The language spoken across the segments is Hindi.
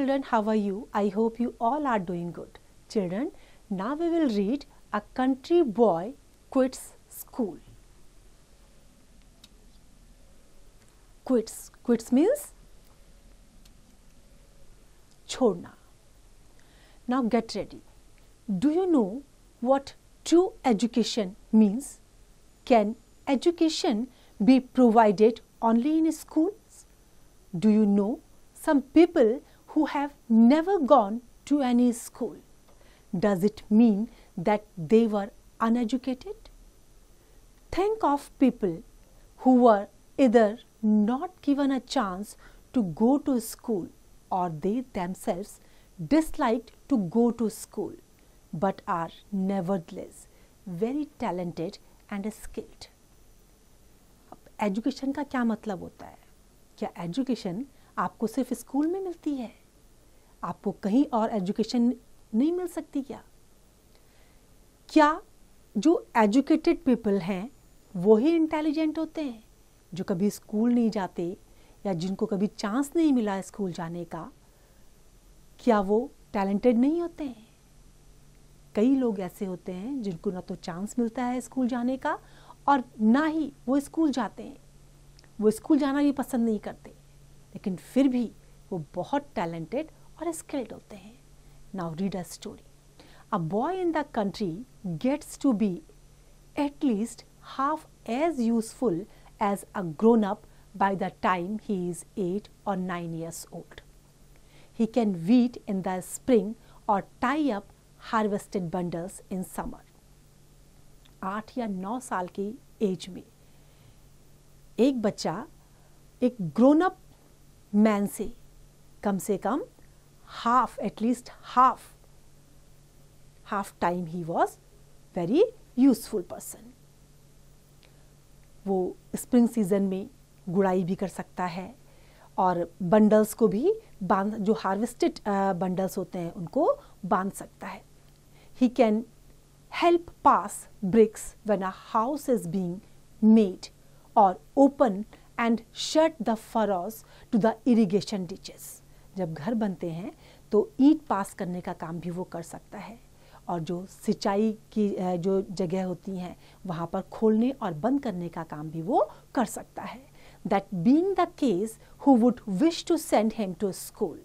children, how are you? I hope you all are doing good. Children, now we will read A Country Boy Quits School. Quits means छोड़ना. Now get ready. Do you know what true education means? Can education be provided only in schools? Do you know some people who have never gone to any school? Does it mean that they were uneducated? Think of people who were either not given a chance to go to school or they themselves disliked to go to school but are nevertheless very talented and skilled. Education का क्या मतलब होता है? क्या एजुकेशन आपको सिर्फ स्कूल में मिलती है? आपको कहीं और एजुकेशन नहीं मिल सकती क्या? क्या जो एजुकेटेड पीपल हैं वो ही इंटेलिजेंट होते हैं? जो कभी स्कूल नहीं जाते या जिनको कभी चांस नहीं मिला स्कूल जाने का, क्या वो टैलेंटेड नहीं होते हैं? कई लोग ऐसे होते हैं जिनको ना तो चांस मिलता है स्कूल जाने का और ना ही वो स्कूल जाते हैं. वो स्कूल जाना भी पसंद नहीं करते, लेकिन फिर भी वो बहुत टैलेंटेड और स्किल्ड होते हैं. Now read a story. A boy in the country gets to be at least half as useful as a grown-up by the time he is 8 or 9 years old. He can weed in the spring or tie up harvested bundles in summer. 8 या 9 साल की एज में एक बच्चा एक ग्रोन अप मैन से कम हाफ, एटलीस्ट हाफ टाइम ही वॉज वेरी यूजफुल पर्सन. वो स्प्रिंग सीजन में गुड़ाई भी कर सकता है और बंडल्स को भी बांध, जो हार्वेस्टेड बंडल्स होते हैं उनको बांध सकता है. He can help pass bricks when a house is being made और open and shut the furrows to the irrigation ditches. जब घर बनते हैं तो ईंट पास करने का काम भी वो कर सकता है और जो सिंचाई की जो जगह होती हैं वहाँ पर खोलने और बंद करने का काम भी वो कर सकता है. That being the case who would wish to send him to school,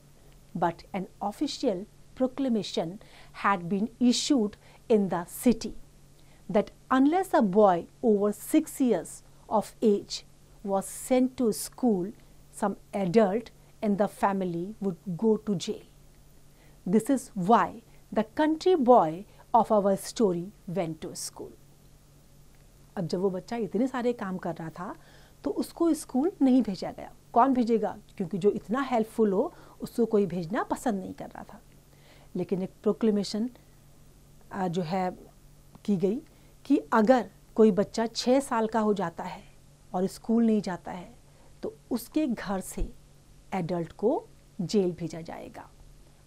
but an official proclamation had been issued in the city that unless a boy over 6 years of age was sent to school, some adult in the family would go to jail. This is why the country boy of our story went to school. अब जब वो बच्चा इतने सारे काम कर रहा था तो उसको स्कूल नहीं भेजा गया. कौन भेजेगा? क्योंकि जो इतना हेल्पफुल हो उसको कोई भेजना पसंद नहीं कर रहा था. लेकिन एक प्रोक्लेमेशन जो है की गई कि अगर कोई बच्चा 6 साल का हो जाता है और स्कूल नहीं जाता है तो उसके घर से एडल्ट को जेल भेजा जाएगा.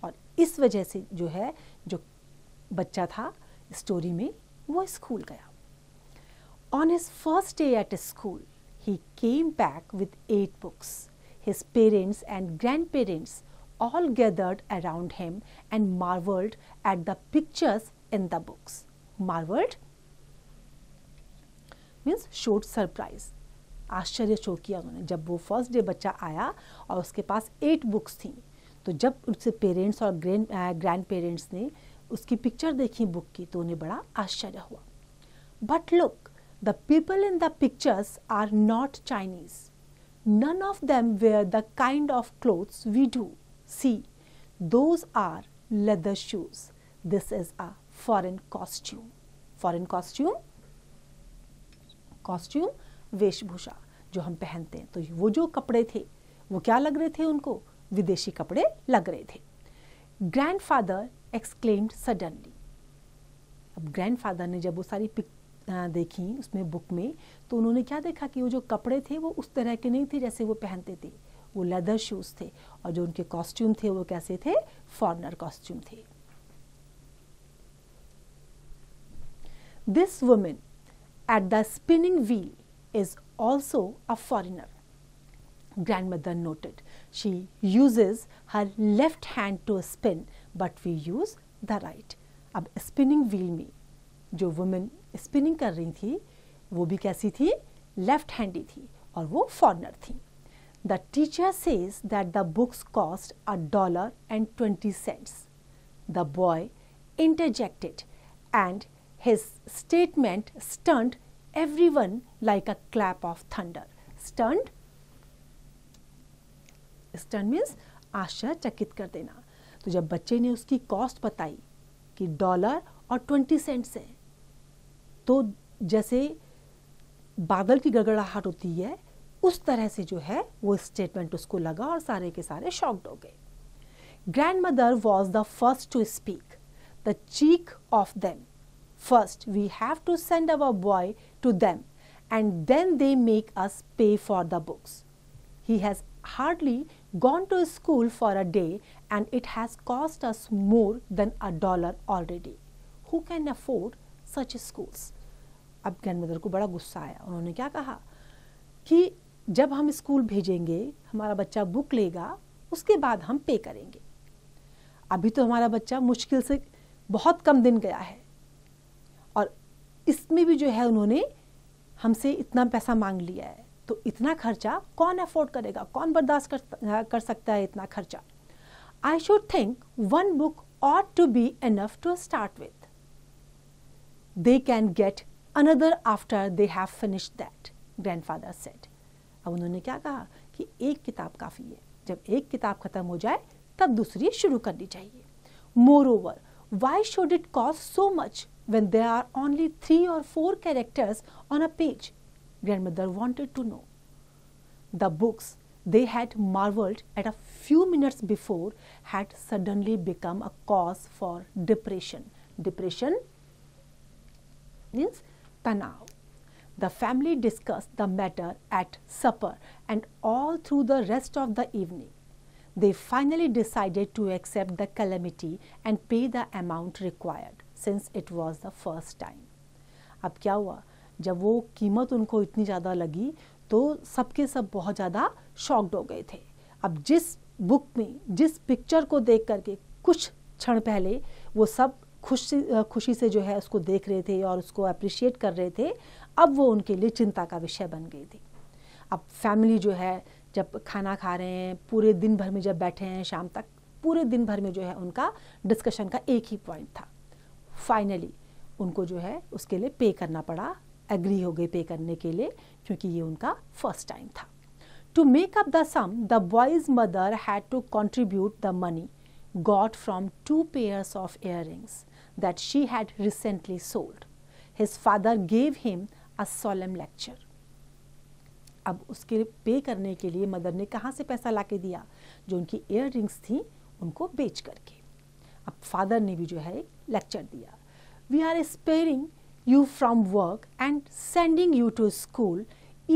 और इस वजह से जो है जो बच्चा था स्टोरी में वो स्कूल गया. On his first day at school he came back with 8 books. His parents and grandparents all gathered around him and marveled at the pictures in the books. Marveled means showed surprise. आश्चर्य शो किया उन्होंने. जब वो फर्स्ट डे बच्चा आया और उसके पास 8 books थी तो जब उससे पेरेंट्स और ग्रैंड पेरेंट्स ने उसकी पिक्चर देखी बुक की तो उन्हें बड़ा आश्चर्य हुआ. But look, the people in the pictures are not Chinese. None of them wear the kind of clothes we do. See, those are leather shoes. This is a foreign costume. Foreign costume, costume वेशभूषा जो हम पहनते हैं. तो वो जो कपड़े थे वो क्या लग रहे थे? उनको विदेशी कपड़े लग रहे थे. Grandfather exclaimed suddenly. अब ग्रैंडफादर ने जब वो सारी पिक देखी उसमें बुक में तो उन्होंने क्या देखा कि वो जो कपड़े थे वो उस तरह के नहीं थे जैसे वो पहनते थे. वो लेदर शूज थे और जो उनके कॉस्ट्यूम थे वो कैसे थे? फॉरेनर कॉस्ट्यूम थे. This woman at the spinning wheel is also a foreigner. Grandmother noted. She uses her left hand to spin, but we use the right. अब spinning wheel में जो woman spinning कर रही थी वो भी कैसी थी? लेफ्ट हैंडी थी और वो फॉरनर थी. The teacher says that the books cost $1.20. The boy interjected, and his statement stunned everyone like a clap of thunder. Stunned means आश्चर्यचकित कर देना. तो जब बच्चे ने उसकी कॉस्ट बताई कि $1.20 है, तो जैसे बादल की गड़गड़ाहट होती है उस तरह से जो है वो स्टेटमेंट उसको लगा और सारे के सारे शॉक्ड हो गए. Grandmother was the first to speak. The cheek of them. First we have to send our boy to them and then they make us pay for the books. He has hardly gone to school for a day and it has cost us more than $1 already. Who can afford such schools? अब ग्रैंडमदर को बड़ा गुस्सा आया. उन्होंने क्या कहा कि जब हम स्कूल भेजेंगे हमारा बच्चा बुक लेगा उसके बाद हम पे करेंगे. अभी तो हमारा बच्चा मुश्किल से बहुत कम दिन गया है और इसमें भी जो है उन्होंने हमसे इतना पैसा मांग लिया है. तो इतना खर्चा कौन अफोर्ड करेगा? कौन बर्दाश्त कर सकता है इतना खर्चा? I should think one book ought to be enough to start with. They can get another after they have finished that, grandfather said. अब उन्होंने क्या कहा कि एक किताब काफ़ी है. जब एक किताब खत्म हो जाए तब दूसरी शुरू करनी चाहिए. Moreover, why should it cost so much when there are only 3 or 4 characters on a page? Grandmother wanted to know. The books they had marveled at a few minutes before had suddenly become a cause for depression. Depression means tanav. The family discussed the matter at supper and all through the rest of the evening. They finally decided to accept the calamity and pay the amount required since it was the first time. अब क्या हुआ? जब वो कीमत उनको इतनी ज़्यादा लगी तो सबके सब बहुत ज़्यादा शॉक्ड हो गए थे. अब जिस बुक में जिस पिक्चर को देख करके कुछ क्षण पहले वो सब खुशी से जो है उसको देख रहे थे और उसको अप्रिशिएट कर रहे थे, अब वो उनके लिए चिंता का विषय बन गई थी. अब फैमिली जो है जब खाना खा रहे हैं, पूरे दिन भर में जब बैठे हैं शाम तक, पूरे दिन भर में जो है उनका डिस्कशन का एक ही पॉइंट था. फाइनली उनको जो है उसके लिए पे करना पड़ा. एग्री हो गए पे करने के लिए क्योंकि ये उनका फर्स्ट टाइम था. To make up the sum the boy's mother had to contribute the money got from 2 pairs of earrings that she had recently sold. His father gave him a solemn lecture. अब उसके पे करने के लिए मदर ने कहाँ से पैसा लाके दिया? जो उनकी ईयर रिंग्स थी उनको बेच करके. अब फादर ने भी जो है एक लेक्चर दिया. We are sparing you from work and sending you to school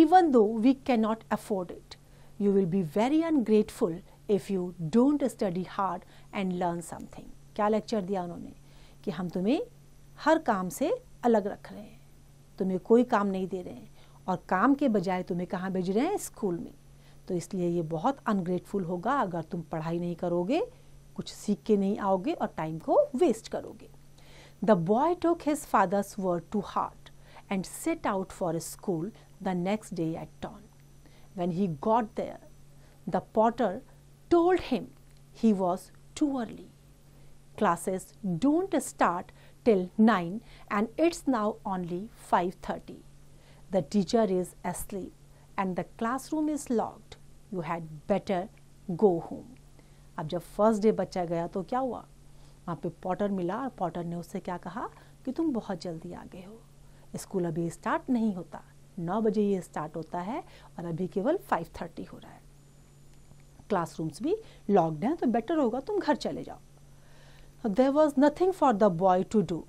even though we cannot afford it. You will be very ungrateful if you don't study hard and learn something. क्या लेक्चर दिया उन्होंने कि हम तुम्हें हर काम से अलग रख रहे हैं, तुम्हें कोई काम नहीं दे रहे हैं और काम के बजाय तुम्हें कहाँ भेज रहे हैं? स्कूल में. तो इसलिए ये बहुत अनग्रेटफुल होगा अगर तुम पढ़ाई नहीं करोगे, कुछ सीख के नहीं आओगे और टाइम को वेस्ट करोगे. The boy took his father's word to heart and set out for school the next day at dawn. When he got there, the porter told him he was too early. Classes don't start till 9 and it's now only 5:30. The teacher is asleep and the classroom is locked. You had better go home. अब जब फर्स्ट डे बच्चा गया तो क्या हुआ? वहाँ पे पॉटर मिला और पॉटर ने उससे क्या कहा कि तुम बहुत जल्दी आ गए हो, स्कूल अभी स्टार्ट नहीं होता, 9 बजे ये स्टार्ट होता है और अभी केवल 5:30 हो रहा है. क्लासरूम्स भी लॉक्ड हैं तो बेटर होगा तुम घर चले जाओ. There was nothing for the boy to do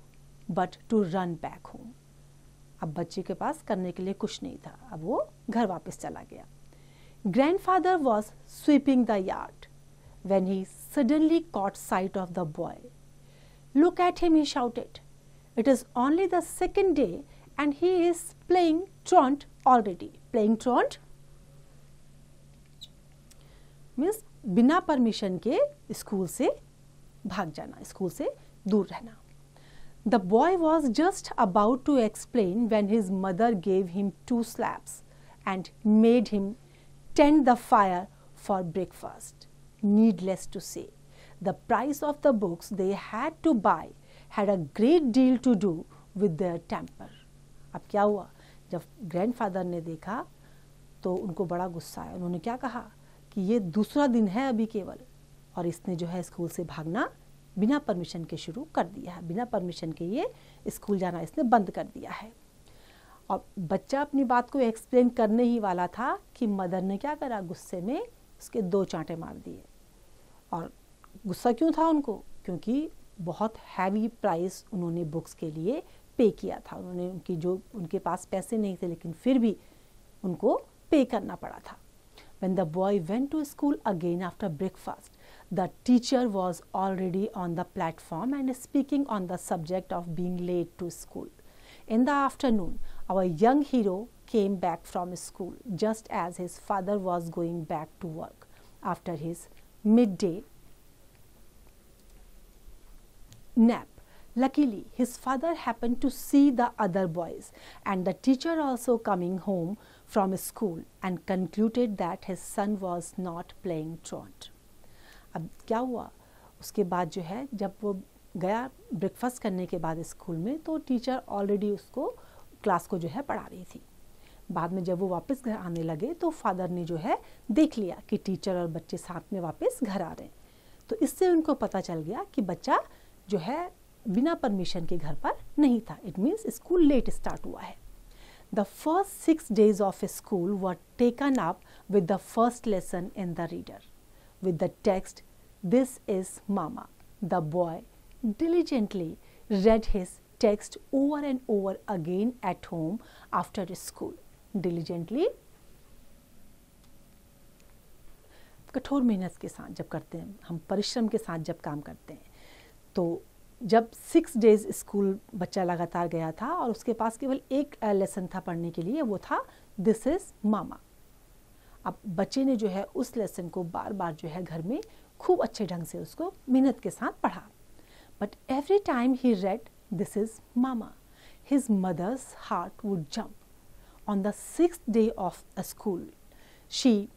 but to run back home. अब बच्चे के पास करने के लिए कुछ नहीं था, अब वो घर वापस चला गया. Grandfather was sweeping the yard when he suddenly caught sight of the boy. Look at him, he shouted. It is only the second day and he is playing truant already. Playing truant means बिना परमिशन के स्कूल से भाग जाना, स्कूल से दूर रहना. The boy was just about to explain when his mother gave him 2 slaps and made him tend the fire for breakfast. Needless to say, the price of the books they had to buy had a great deal to do with their temper. अब क्या हुआ, जब ग्रैंडफादर ने देखा तो उनको बड़ा गुस्सा आया. उन्होंने क्या कहा कि ये दूसरा दिन है अभी केवल, और इसने जो है स्कूल से भागना बिना परमिशन के शुरू कर दिया है. बिना परमिशन के ये स्कूल जाना इसने बंद कर दिया है. और बच्चा अपनी बात को एक्सप्लेन करने ही वाला था कि मदर ने क्या करा, गुस्से में उसके 2 चांटे मार दिए. और गुस्सा क्यों था उनको, क्योंकि बहुत हैवी प्राइस उन्होंने बुक्स के लिए पे किया था. उन्होंने उनके पास पैसे नहीं थे, लेकिन फिर भी उनको पे करना पड़ा था. When the boy went to school again after breakfast, the teacher was already on the platform and speaking on the subject of being late to school. In the afternoon, our young hero came back from school just as his father was going back to work after his midday nap. Luckily, his father happened to see the other boys and the teacher also coming home from school and concluded that his son was not playing truant. अब क्या हुआ, उसके बाद जो है जब वो गया ब्रेकफास्ट करने के बाद स्कूल में, तो टीचर ऑलरेडी उसको क्लास को जो है पढ़ा रही थी. बाद में जब वो वापस घर आने लगे तो फादर ने जो है देख लिया कि टीचर और बच्चे साथ में वापस घर आ रहे हैं. तो इससे उनको पता चल गया कि बच्चा जो है बिना परमिशन के घर पर नहीं था. It means school let start हुआ है. The first 6 days of school were taken up with the first lesson in the reader, with the text, "This is Mama." The boy diligently read his text over and over again at home after school. Diligently, कठोर मेहनत के साथ जब करते हैं, हम परिश्रम के साथ जब काम करते हैं, तो जब 6 डेज स्कूल बच्चा लगातार गया था और उसके पास केवल एक लेसन था पढ़ने के लिए, वो था दिस इज मामा. अब बच्चे ने जो है उस लेसन को बार बार जो है घर में खूब अच्छे ढंग से उसको मेहनत के साथ पढ़ा. But every time he read this is mama, his mother's heart would jump. On the 6th day of school she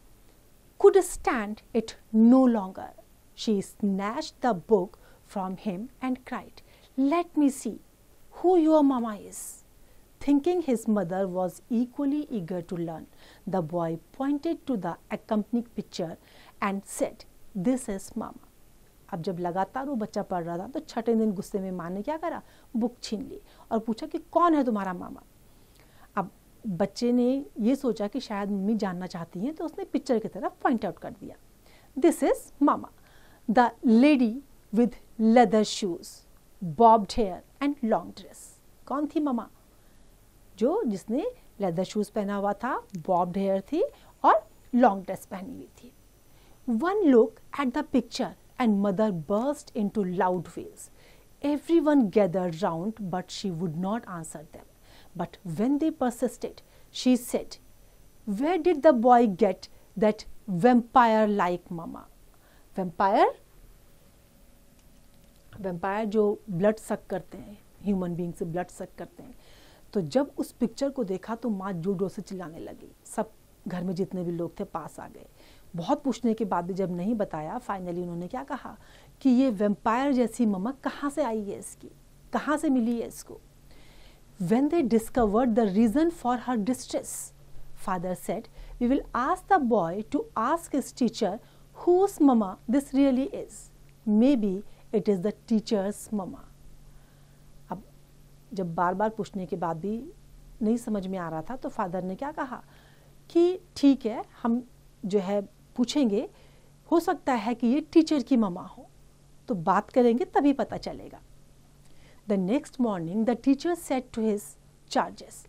could stand it no longer. She snatched the book from him and cried, "Let me see who your mama is." Thinking his mother was equally eager to learn, the boy pointed to the accompanying picture and said, "This is mama." अब जब लगातार वो बच्चा पढ़ रहा था तो छठे दिन गुस्से में माँ ने क्या करा, बुक छीन ली और पूछा कि कौन है तुम्हारा मामा. अब बच्चे ने ये सोचा कि शायद मम्मी जानना चाहती हैं, तो उसने पिक्चर की तरफ पॉइंट आउट कर दिया. This is mama, the lady with leather shoes, bobbed hair and long dress. कौन थी मामा? जिसने लेदर शूज पहना हुआ था, बॉब्ड हेयर थी और लॉन्ग ड्रेस पहनी हुई थी. One look at the picture and mother burst into loud wails. Everyone gathered round but she would not answer them. But when they persisted, she said, "Where did the boy get that vampire-like mama?" Vampire जो ब्लड सक करते हैं, ह्यूमन बीइंग से ब्लड सक करते हैं. तो जब उस पिक्चर को देखा तो माँ जोर जोर से चिल्लाने लगी. सब घर में जितने भी लोग थे पास आ गए. बहुत पूछने के बाद भी जब नहीं बताया, फाइनली उन्होंने क्या कहा कि ये वेम्पायर जैसी ममा कहाँ से आई है, इसकी कहाँ से मिली है इसको. When they discovered the reason for her distress, father said, "We will ask the boy to ask his teacher whose mama this really is. Maybe it is the teacher's mama." अब जब बार बार पूछने के बाद भी नहीं समझ में आ रहा था, तो फादर ने क्या कहा कि ठीक है, हम जो है पूछेंगे, हो सकता है कि ये टीचर की ममा हो, तो बात करेंगे तभी पता चलेगा. The next morning, the teacher said to his charges,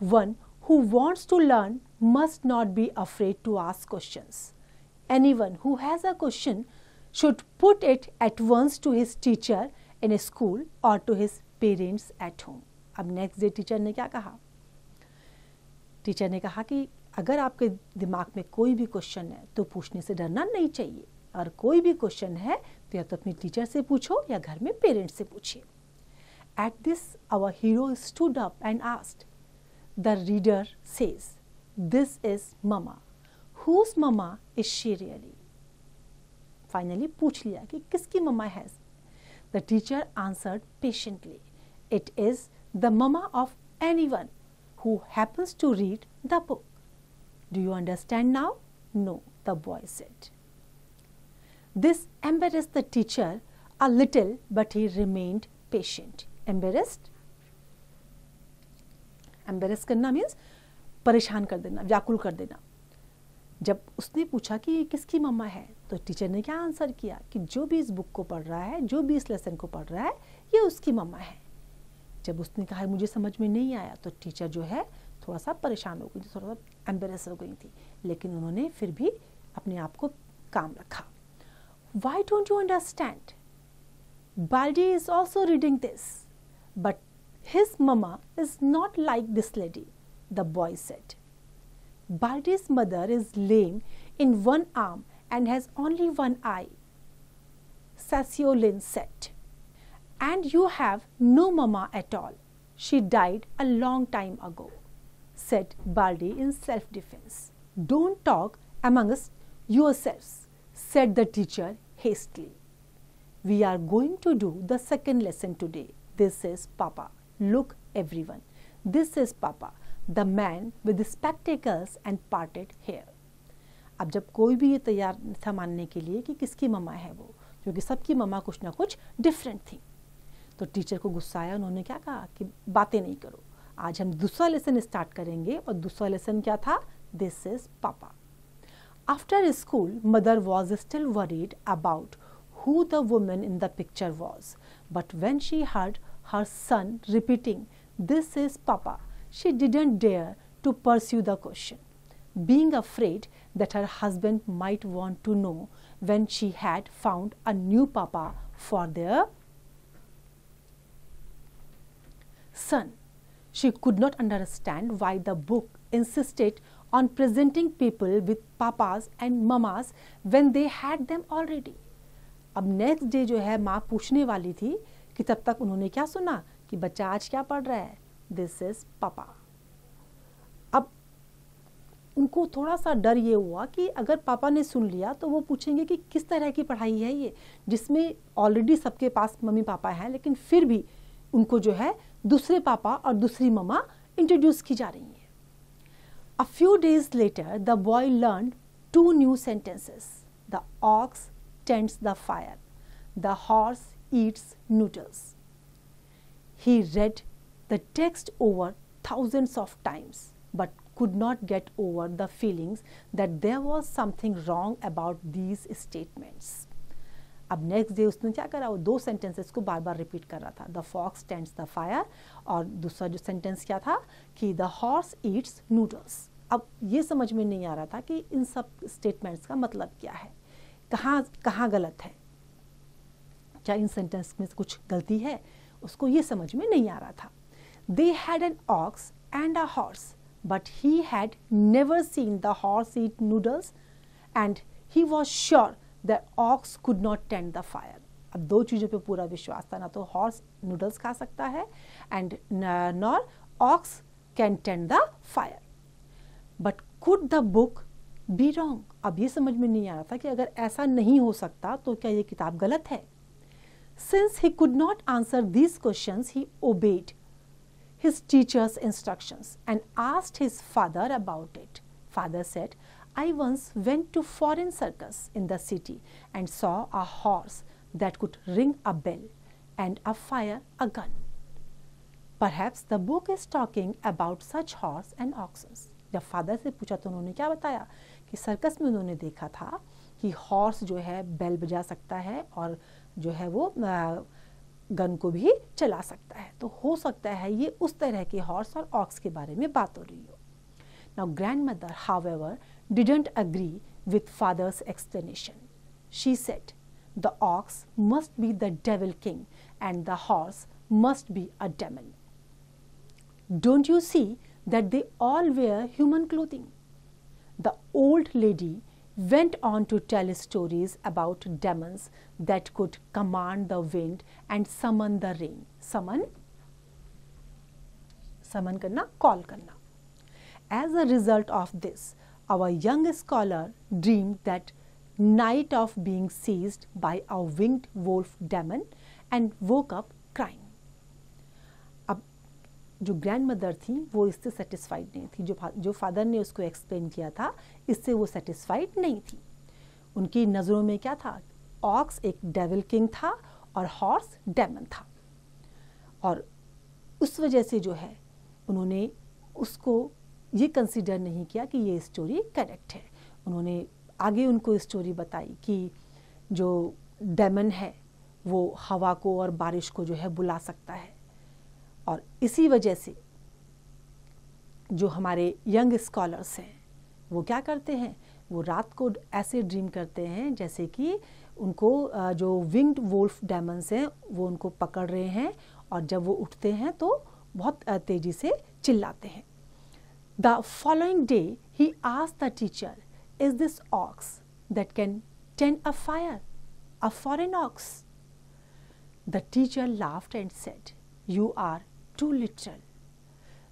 "One who wants to learn must not be afraid to ask questions. Anyone who has a question should put it at once to his teacher in a school or to his parents at home." अब next day टीचर ने क्या कहा? टीचर ने कहा कि अगर आपके दिमाग में कोई भी क्वेश्चन है तो पूछने से डरना नहीं चाहिए, और कोई भी क्वेश्चन है तो या तो अपनी टीचर से पूछो या घर में पेरेंट्स से पूछिए। At this, our hero stood up and asked. The reader says, "This is Mama. Whose Mama is she really?" Finally, पूछ लिया कि किसकी मम्मा है। The teacher answered patiently, "It is the mama of anyone who happens to read the book." Do you understand now? No, the boy said. This embarrassed the teacher a little, but he remained patient. Embarrassed? Embarrass करना मीन्स परेशान कर देना, व्याकुल कर देना। जब उसने पूछा कि ये किसकी मम्मा है, तो टीचर ने क्या आंसर किया कि जो भी इस बुक को पढ़ रहा है, जो भी इस लेसन को पढ़ रहा है, ये उसकी मम्मा है। जब उसने कहा मुझे समझ में नहीं आया, तो टीचर जो है थोड़ा सा परेशान हो गई थी, थोड़ा सा एम्बेरस हो गई थी, लेकिन उन्होंने फिर भी अपने आप को काम रखा। Why don't you understand? Baldi is also reading this, but his mama is not like this lady, the boy said. Baldi's mother is lame in one arm and has only one eye, Sasiolin said. And you have no mama at all. She died a long time ago, said Baldi in self-defense. Don't talk amongst yourselves, said the teacher hastily. We are going to do the second lesson today. This is Papa. Look everyone. This is Papa, the man with spectacles and parted hair. अब जब कोई भी ये तैयार था मानने के लिए कि किसकी मम्मा है वो, क्योंकि सबकी मम्मा कुछ ना कुछ डिफरेंट थी, तो टीचर को गुस्सा आया। उन्होंने क्या कहा कि बातें नहीं करो, आज हम दूसरा लेसन स्टार्ट करेंगे। और दूसरा लेसन क्या था? दिस इज पापा। After school mother was still worried about who the woman in the picture was, but when she heard her son repeating, "This is Papa," she didn't dare to pursue the question, being afraid that her husband might want to know when she had found a new Papa for their son. She could not understand why the book insisted on presenting people with papas and mamas when they had them already. अब नेक्स्ट डे जो है माँ पूछने वाली थी कि तब तक उन्होंने क्या सुना कि बच्चा आज क्या पढ़ रहा है? दिस इज पापा। अब उनको थोड़ा सा डर ये हुआ कि अगर पापा ने सुन लिया तो वो पूछेंगे कि किस तरह की पढ़ाई है ये, जिसमें ऑलरेडी सबके पास मम्मी पापा हैं, लेकिन फिर भी उनको जो है दूसरे पापा और दूसरी मम्मा इंट्रोड्यूस की जा रही है। A few days later, the boy learned 2 new sentences. The ox tends the fire. The horse eats noodles. He read the text over thousands of times, but could not get over the feelings that there was something wrong about these statements. अब नेक्स्ट डे उसने क्या करा? वो 2 सेंटेंसेस को बार बार रिपीट कर रहा था। The fox tends the fire, और दूसरा जो सेंटेंस क्या था कि द हॉर्स ईट्स नूडल्स। अब ये समझ में नहीं आ रहा था कि इन सब स्टेटमेंट्स का मतलब क्या है, कहाँ गलत है, क्या इन सेंटेंस में कुछ गलती है, उसको ये समझ में नहीं आ रहा था। They had an ox and a horse, but he had never seen the horse eat noodles and he was sure that ox could not tend the fire. अब 2 चीज़ों पे पूरा विश्वास था, ना तो हॉर्स नूडल्स खा सकता है and nor ox can tend the fire. But could the book be wrong? अब ये समझ में नहीं आ रहा था कि अगर ऐसा नहीं हो सकता तो क्या ये किताब गलत है। Since he could not answer these questions, he obeyed his teacher's instructions and asked his father about it. Father said, "I once went to foreign circus in the city and saw a horse that could ring a bell and a fire a gun." Perhaps the book is talking about such horse and oxen. जब फादर से पूछा तो उन्होंने क्या बताया कि सर्कस में उन्होंने देखा था कि हॉर्स जो है बेल बजा सकता है और जो है वो गन को भी चला सकता है, तो हो सकता है ये उस तरह के हॉर्स और ऑक्स के बारे में बात हो रही हो। Now grandmother, however, didn't agree with father's explanation. She said, "The ox must be the devil king and the horse must be a demon. Don't you see that they all wear human clothing? The old lady went on to tell stories about demons that could command the wind and summon the rain. Summon करना, call करना. As a result of this, our young scholar dreamed that night of being seized by a winged wolf demon and woke up crying. अब जो ग्रैंड मदर थी वो इससे सेटिस्फाइड नहीं थी, जो फादर ने उसको एक्सप्लेन किया था इससे वो सेटिस्फाइड नहीं थी. उनकी नज़रों में क्या था, ऑक्स एक डेविल किंग था और हॉर्स डेमन था, और उस वजह से जो है उन्होंने उसको ये कंसीडर नहीं किया कि ये स्टोरी करेक्ट है. उन्होंने आगे उनको स्टोरी बताई कि जो डेमन है वो हवा को और बारिश को जो है बुला सकता है, और इसी वजह से जो हमारे यंग स्कॉलर्स हैं वो क्या करते हैं, वो रात को ऐसे ड्रीम करते हैं जैसे कि उनको जो विंग्ड वुल्फ डेमन्स हैं वो उनको पकड़ रहे हैं, और जब वो उठते हैं तो बहुत तेज़ी से चिल्लाते हैं. The following day he asked the teacher, "Is this ox that can tend a fire, a foreign ox?" The teacher laughed and said, "You are too literal.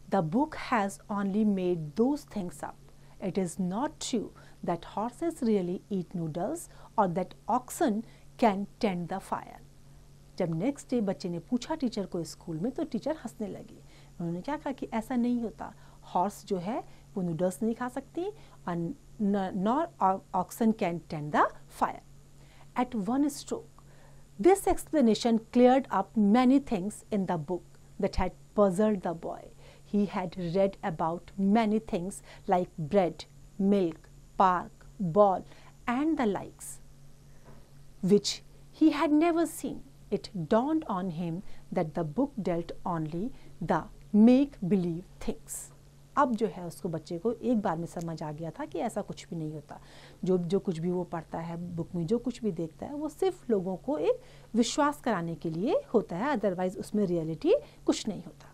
The book has only made those things up. It is not true that horses really eat noodles or that oxen can tend the fire." जब नेक्स्ट डे बच्चे ने पूछा टीचर को स्कूल में, तो टीचर हंसने लगी. उन्होंने क्या कहा कि ऐसा नहीं होता, हॉर्स जो है वो नूडल्स नहीं खा सकती और nor oxen can tend the fire. At one stroke this explanation cleared up many things in the book that had puzzled the boy. He had read about many things like bread, milk, park, ball, and the likes, which he had never seen. It dawned on him that the book dealt only the make-believe things. अब जो है उसको बच्चे को एक बार में समझ आ गया था कि ऐसा कुछ भी नहीं होता. जो कुछ भी वो पढ़ता है बुक में, जो कुछ भी देखता है, वो सिर्फ लोगों को एक विश्वास कराने के लिए होता है, अदरवाइज उसमें रियलिटी कुछ नहीं होता.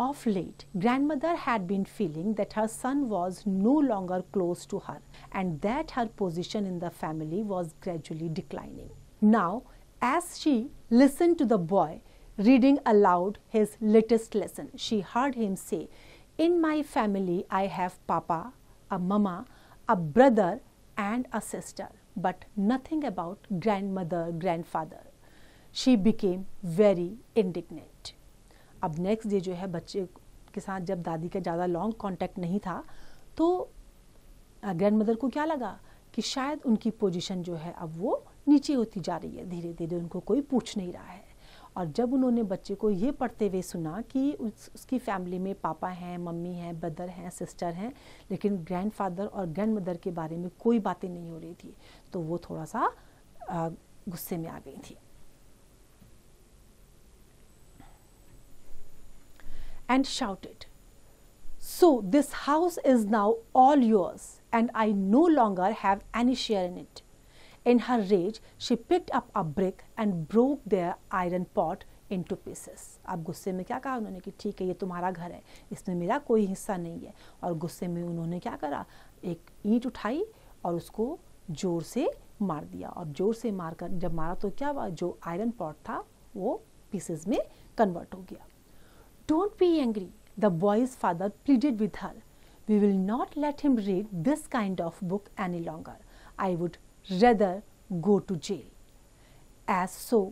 Of late, grandmother had been feeling that her son was no longer close to her and that her position in the family was gradually declining. Now, as she listened to the boy reading aloud his latest lesson, she heard him say, "In my family, I have papa, a mama, a brother and a sister, but nothing about grandmother, grandfather." She became very indignant. अब नेक्स्ट डे जो है बच्चे के साथ जब दादी का ज़्यादा लॉन्ग कांटेक्ट नहीं था, तो ग्रैंड मदर को क्या लगा कि शायद उनकी पोजीशन जो है अब वो नीचे होती जा रही है, धीरे धीरे उनको कोई पूछ नहीं रहा है. और जब उन्होंने बच्चे को ये पढ़ते हुए सुना कि उसकी फैमिली में पापा हैं, मम्मी हैं, ब्रदर हैं, सिस्टर हैं, लेकिन ग्रैंडफादर और ग्रैंड मदर के बारे में कोई बातें नहीं हो रही थी, तो वो थोड़ा सा गुस्से में आ गई थी. And shouted, "So this house is now all yours and I no longer have any share in it." In her rage, she picked up a brick and broke their iron pot into pieces. अब गुस्से में क्या कहा उन्होंने कि ठीक है, ये तुम्हारा घर है, इसमें मेरा कोई हिस्सा नहीं है. और गुस्से में उन्होंने क्या करा, एक ईंट उठाई और उसको जोर से मार दिया. और जोर से मारकर जब मारा तो क्या हुआ, जो आयरन पॉट था वो पीसेस में कन्वर्ट हो गया. "Don't be angry," the boy's father pleaded with her. "We will not let him read this kind of book any longer. I would rather go to jail." As so,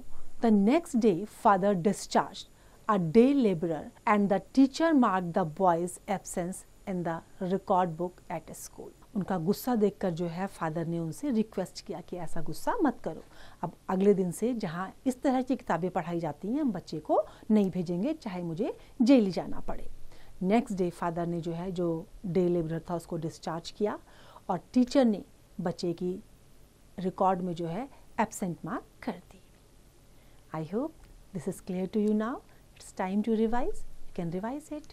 the next day father discharged a day laborer and the teacher marked the boy's absence in the record book at school. उनका गुस्सा देखकर जो है फादर ने उनसे रिक्वेस्ट किया कि ऐसा गुस्सा मत करो. अब अगले दिन से जहाँ इस तरह की किताबें पढ़ाई जाती हैं हम बच्चे को नहीं भेजेंगे, चाहे मुझे जेल जाना पड़े. नेक्स्ट डे फादर ने जो है जो डे लेबरर था उसको डिस्चार्ज किया और टीचर ने बच्चे की रिकॉर्ड में जो है एब्सेंट मार्क कर दी. I hope this is clear to you now. It's time to revise. You can revise it.